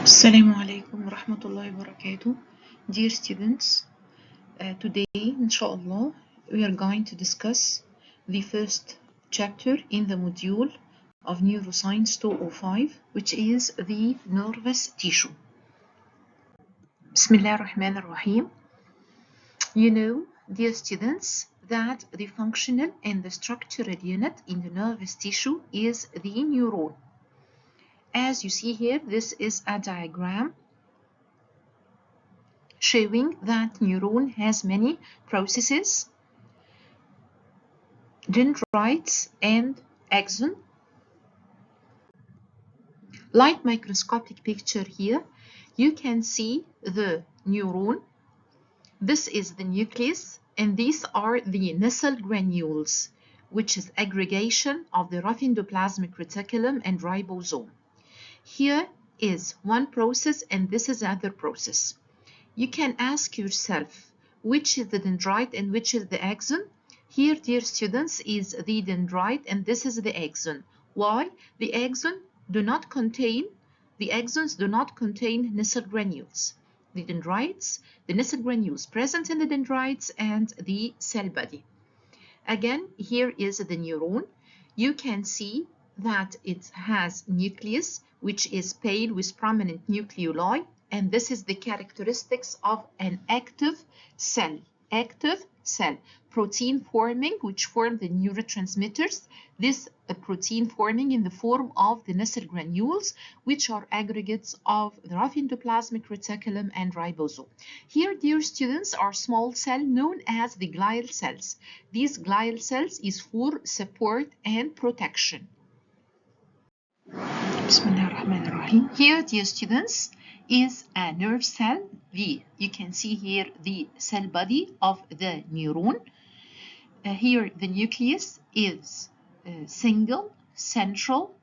Assalamu alaikum wa rahmatullahi wa barakatuh. Dear students, today, inshallah, we are going to discuss the first chapter in the module of Neuroscience 205, which is the nervous tissue. Bismillah ar-Rahman ar-Rahim. You know, dear students, that the functional and the structural unit in the nervous tissue is the neuron. As you see here, this is a diagram showing that neuron has many processes, dendrites and axon. Light microscopic picture here, you can see the neuron. This is the nucleus, and these are the nasal granules, which is aggregation of the rough endoplasmic reticulum and ribosome. Here is one process and this is another process. You can ask yourself which is the dendrite and which is the axon. Here, dear students, is the dendrite and this is the axon. Why? The axons do not contain nasal granules. The dendrites, the nasal granules present in the dendrites and the cell body. Again, here is the neuron. You can see that it has nucleus, which is pale with prominent nucleoli, and this is the characteristics of an active cell. Active cell, protein forming, which form the neurotransmitters. This protein forming in the form of the nasal granules, which are aggregates of the rough endoplasmic reticulum and ribosome. Here, dear students, are small cells known as the glial cells. These glial cells is for support and protection. Here, dear students, is a nerve cell. You can see here the cell body of the neuron. Here the nucleus is single, central,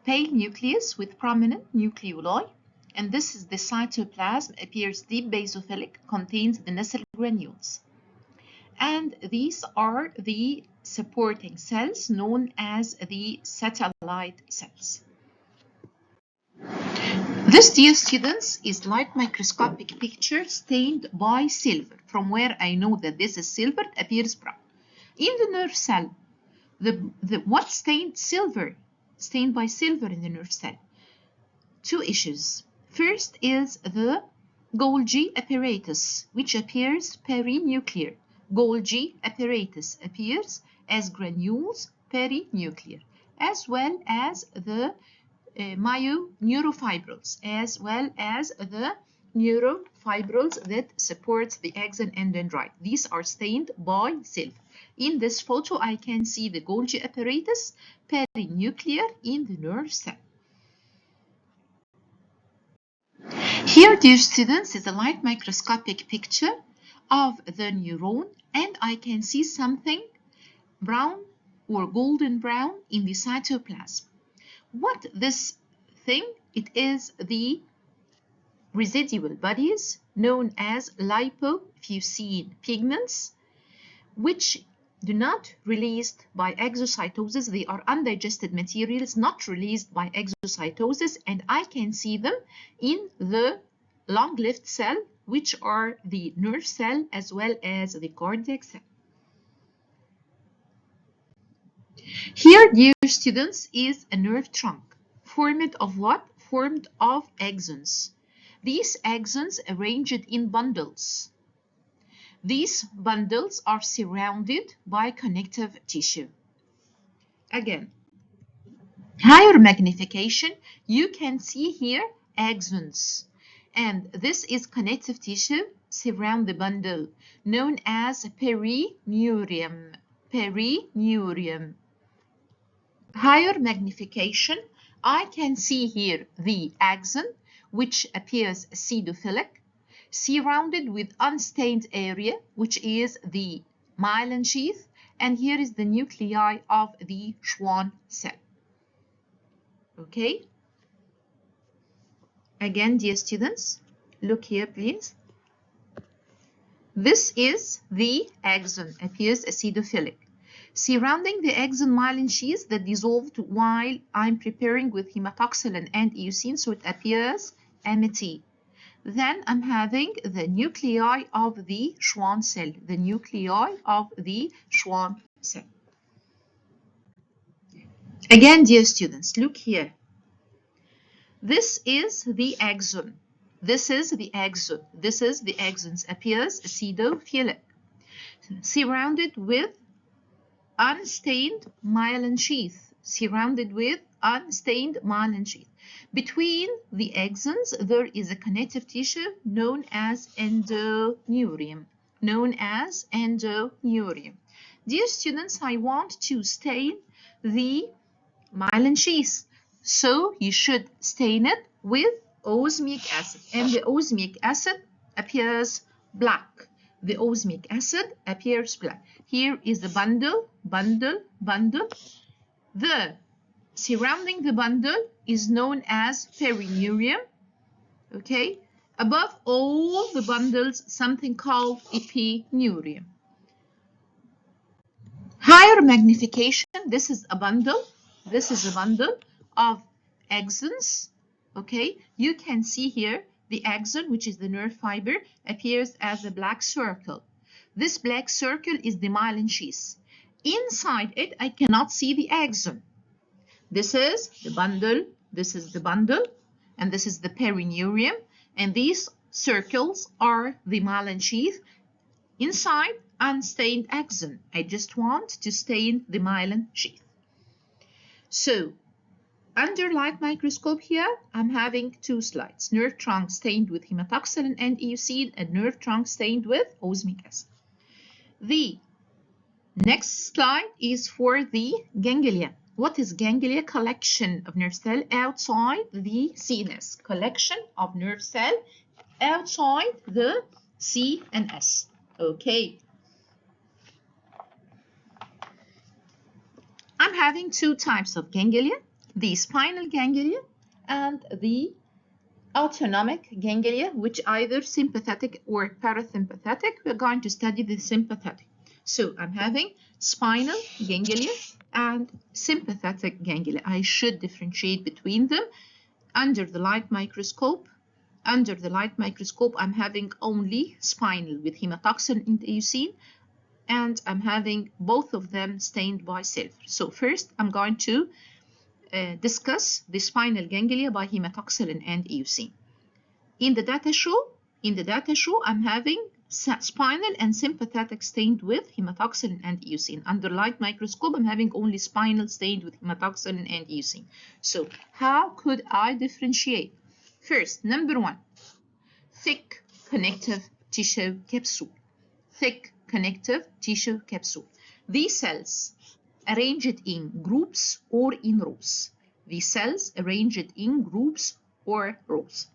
pale nucleus with prominent nucleoli. And this is the cytoplasm, appears deep basophilic, contains the nasal granules. And these are the supporting cells known as the satellite cells. This, dear students, is light microscopic picture stained by silver. From where I know that this is silver, it appears brown. In the nerve cell, what stained silver? Stained by silver in the nerve cell. Two issues. First is the Golgi apparatus, which appears perinuclear. Golgi apparatus appears as granules perinuclear, as well as the neurofibrils, as well as the neurofibrils that supports the axon and dendrite. These are stained by silver. In this photo, I can see the Golgi apparatus perinuclear in the nerve cell. Here, dear students, is a light microscopic picture of the neuron, and I can see something brown or golden brown in the cytoplasm. What this thing? It is the residual bodies known as lipofuscin pigments, which do not released by exocytosis. They are undigested materials not released by exocytosis, and I can see them in the long-lived cell, which are the nerve cell as well as the cardiac cell. Here, dear students, is a nerve trunk formed of what? Formed of axons. These axons arranged in bundles. These bundles are surrounded by connective tissue. Again, higher magnification, you can see here axons. And this is connective tissue surround the bundle, known as perineurium. Perineurium. Higher magnification, I can see here the axon, which appears pseudophilic, surrounded with unstained area, which is the myelin sheath, and here is the nuclei of the Schwann cell. Okay? Again, dear students, look here, please. This is the axon, appears pseudophilic. Surrounding the axon myelin sheath that dissolved while I'm preparing with hematoxylin and eosine, so it appears empty. Then I'm having the nuclei of the Schwann cell, the nuclei of the Schwann cell. Again, dear students, look here. This is the axon. This is the axon. This is the axons. Appears pseudophilic, surrounded with unstained myelin sheath. Surrounded with unstained myelin sheath. Between the axons, there is a connective tissue known as endoneurium. Known as endoneurium. Dear students, I want to stain the myelin sheath. So you should stain it with osmic acid. And the osmic acid appears black. The osmic acid appears black. Here is the bundle. The surrounding the bundle is known as perineurium. Okay. Above all the bundles, something called epineurium. Higher magnification. This is a bundle. This is a bundle of axons. Okay. You can see here the axon, which is the nerve fiber, appears as a black circle. This black circle is the myelin sheath. Inside it, I cannot see the axon. This is the bundle, this is the bundle, and this is the perineurium, and these circles are the myelin sheath. Inside, unstained axon. I just want to stain the myelin sheath. So, under light microscope here, I'm having two slides. Nerve trunk stained with hematoxylin and eosine, and nerve trunk stained with osmic acid. The next slide is for the ganglia. What is ganglia? Collection of nerve cells outside the CNS. Collection of nerve cells outside the CNS. Okay. I'm having two types of ganglia, the spinal ganglia and the autonomic ganglia, which either sympathetic or parasympathetic. We're going to study the sympathetic. So I'm having spinal ganglia and sympathetic ganglia. I should differentiate between them. Under the light microscope, I'm having only spinal with hematoxylin and eosine, and I'm having both of them stained by silver. So first, I'm going to discuss the spinal ganglia by hematoxylin and eosine. In the data show, I'm having spinal and sympathetic stained with hematoxylin and eosine. Under light microscope, I'm having only spinal stained with hematoxylin and eosine. So how could I differentiate? First, number one, thick connective tissue capsule. Thick connective tissue capsule. These cells arranged in groups or in rows. These cells arranged in groups or rows.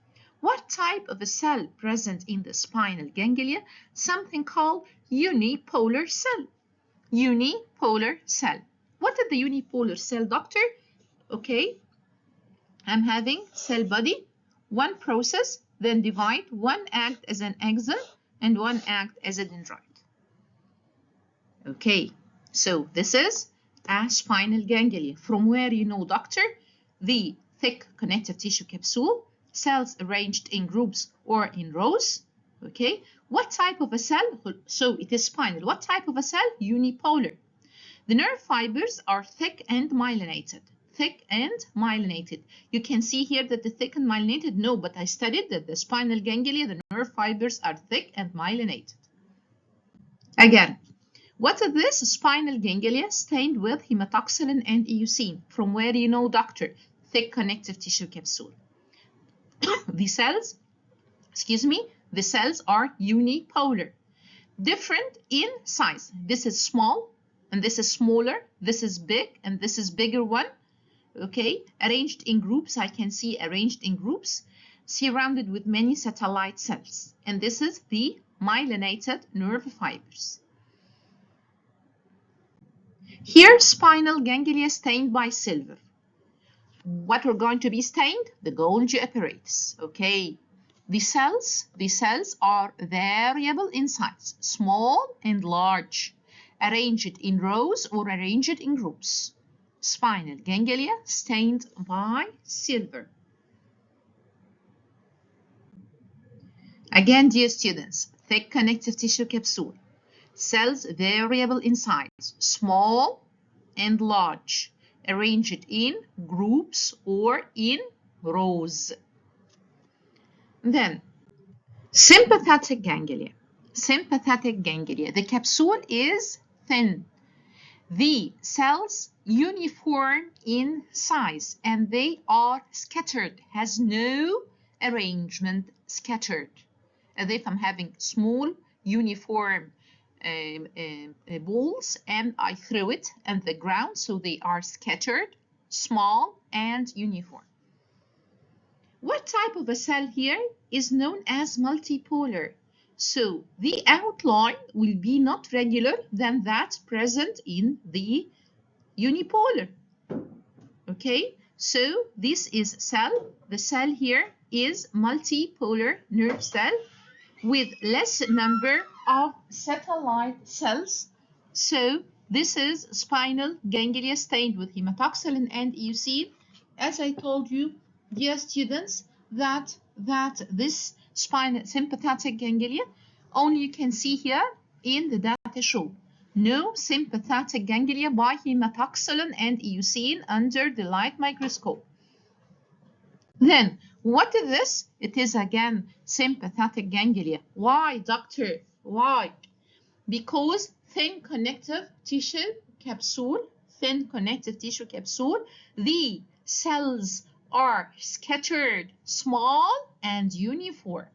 What type of a cell present in the spinal ganglia? Something called unipolar cell. Unipolar cell. What is the unipolar cell, doctor? Okay, I'm having cell body, one process, then divide, one act as an axon and one act as a dendrite. Okay, so this is a spinal ganglia. From where you know, doctor? The thick connective tissue capsule, cells arranged in groups or in rows. Okay, what type of a cell? So it is spinal. What type of a cell? Unipolar. The nerve fibers are thick and myelinated. Thick and myelinated. You can see here that the thick and myelinated, no, but I studied that the spinal ganglia, the nerve fibers are thick and myelinated. Again, what is this? Spinal ganglia stained with hematoxylin and eosine. From where you know, doctor? Thick connective tissue capsule. The cells are unipolar. Different in size. This is small and this is smaller. This is big and this is bigger one. Okay, arranged in groups. I can see arranged in groups, surrounded with many satellite cells. And this is the myelinated nerve fibers. Here, spinal ganglia stained by silver. What we're going to be stained? The Golgi apparatus. Okay, the cells are variable in size, small and large. arranged in rows or arranged in groups. Spinal ganglia stained by silver. Again, dear students, thick connective tissue capsule. Cells variable in size, small and large, arranged in groups or in rows. Then, sympathetic ganglia. Sympathetic ganglia. The capsule is thin. The cells uniform in size and they are scattered, has no arrangement, scattered. As if I'm having small uniform balls and I throw it on the ground, so they are scattered, small and uniform. What type of a cell here is known as multipolar? So the outline will be not regular than that present in the unipolar. Okay, so this is cell. The cell here is multipolar nerve cell with less number of satellite cells. So this is spinal ganglia stained with hematoxylin and eosine. As I told you, dear students, that this spinal sympathetic ganglia only you can see here in the data show. No sympathetic ganglia by hematoxylin and eosine under the light microscope. Then, what is this? It is again sympathetic ganglia. Why, doctor? Why? Because thin connective tissue capsule, the cells are scattered, small and uniform.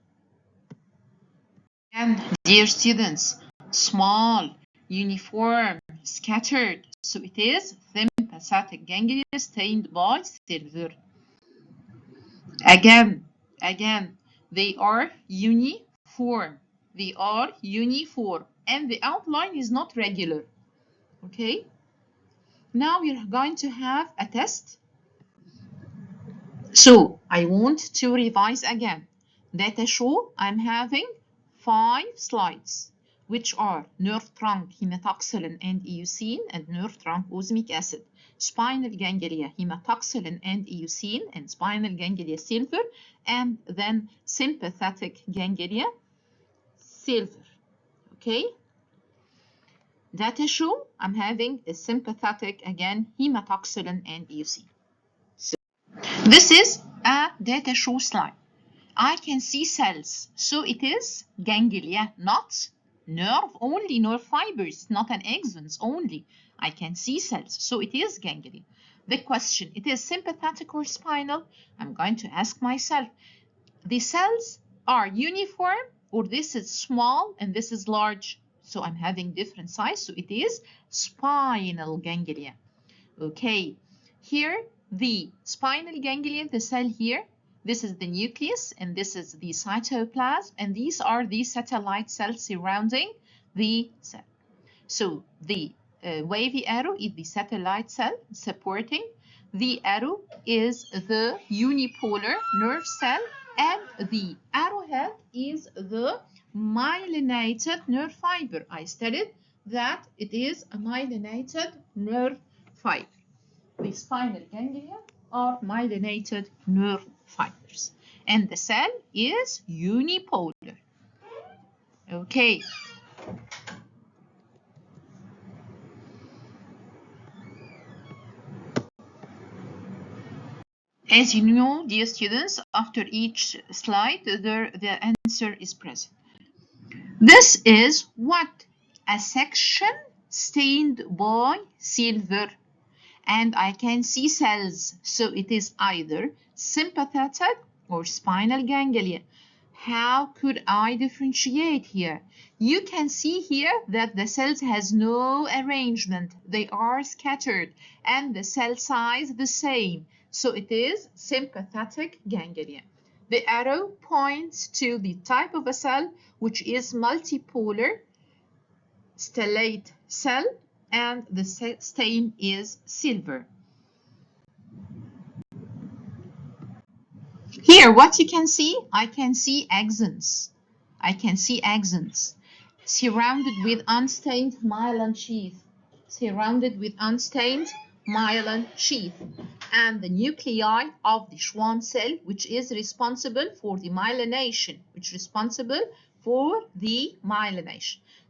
And dear students, small, uniform, scattered. So it is sympathetic ganglia stained by silver. Again, they are uniform. They are uniform and the outline is not regular. Okay? Now we're going to have a test. So I want to revise again. Data show, I'm having 5 slides, which are nerve trunk, hematoxylin and eosine, and nerve trunk osmic acid. Spinal ganglia, hematoxylin and eosine, and spinal ganglia silver, and then sympathetic ganglia silver. Okay? Data show, I'm having a sympathetic, again, hematoxylin and eosine. So this is a data show slide. I can see cells, so it is ganglia, not nerve only, nerve fibers, not an axons only. I can see cells, so it is ganglia. The question, it is sympathetic or spinal? I'm going to ask myself, the cells are uniform or this is small and this is large? So I'm having different size, so it is spinal ganglia. Okay, here the spinal ganglia, the cell here, this is the nucleus and this is the cytoplasm, and these are the satellite cells surrounding the cell. So the wavy arrow is the satellite cell supporting. The arrow is the unipolar nerve cell, and the arrowhead is the myelinated nerve fiber. I studied that it is a myelinated nerve fiber. The spinal ganglia are myelinated nerve fibers, and the cell is unipolar. Okay. As you know, dear students, after each slide, the answer is present. This is what? A section stained by silver. And I can see cells, so it is either sympathetic or spinal ganglia. How could I differentiate here? You can see here that the cells has no arrangement. They are scattered and the cell size the same. So it is sympathetic ganglia. The arrow points to the type of a cell, which is multipolar stellate cell, and the stain is silver. Here, what you can see, I can see axons. surrounded with unstained myelin sheath, surrounded with unstained myelin sheath, and the nuclei of the Schwann cell, which is responsible for the myelination,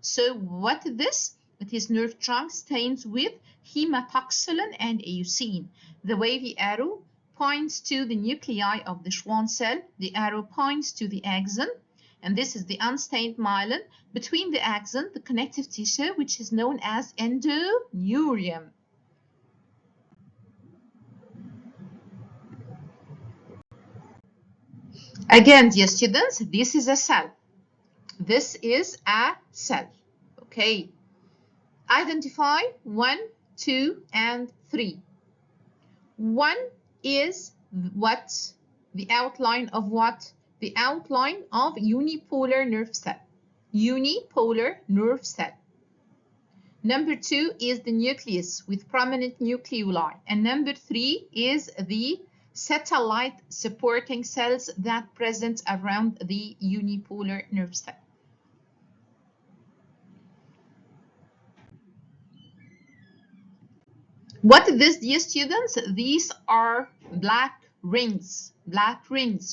So what is this? It is nerve trunk stained with hematoxylin and eosin. The wavy arrow points to the nuclei of the Schwann cell. The arrow points to the axon, and this is the unstained myelin. Between the axon, the connective tissue, which is known as endoneurium. Again, dear students, this is a cell. This is a cell. Okay. Identify 1, 2, and 3. 1 is what? The outline of what? The outline of unipolar nerve cell. Unipolar nerve cell. Number 2 is the nucleus with prominent nucleoli. And number 3 is the satellite supporting cells that present around the unipolar nerve cell. What is this, dear students? These are black rings,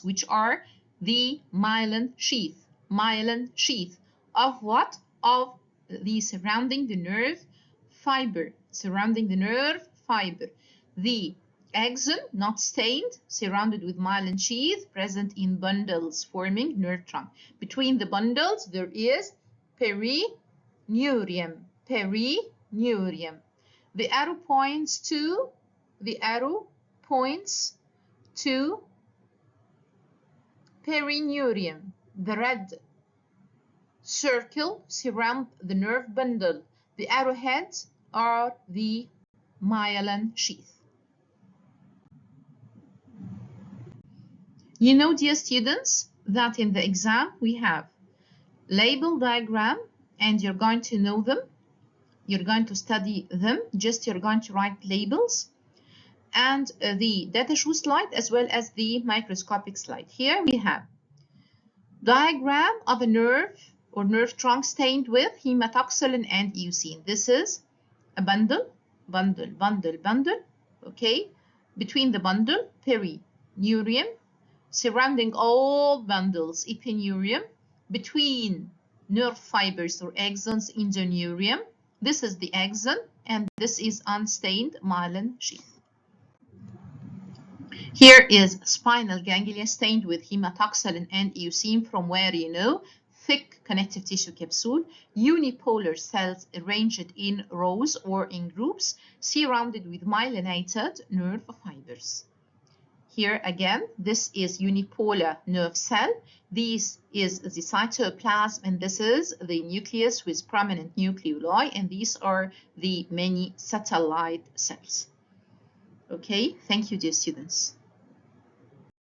which are the myelin sheath. Myelin sheath of what? Of the surrounding the nerve fiber. Surrounding the nerve fiber. The axon, not stained, surrounded with myelin sheath, present in bundles, forming nerve trunk. Between the bundles, there is perineurium. Perineurium. The arrow points to perineurium. The red circle surrounds the nerve bundle. The arrowheads are the myelin sheath. You know, dear students, that in the exam we have label diagram, and you're going to know them. You're going to study them, you're going to write labels, and the Datashow slide as well as the microscopic slide. Here we have diagram of a nerve or nerve trunk stained with hematoxylin and eosin. This is a bundle, okay? Between the bundle, perineurium, surrounding all bundles, epineurium, between nerve fibers or axons, endoneurium. This is the axon, and this is unstained myelin sheath. Here is spinal ganglia stained with hematoxylin and eosin, from where you know thick connective tissue capsule, unipolar cells arranged in rows or in groups, surrounded with myelinated nerve fibers. Here again, this is unipolar nerve cell. This is the cytoplasm, and this is the nucleus with prominent nucleoli, and these are the many satellite cells. Okay, thank you, dear students.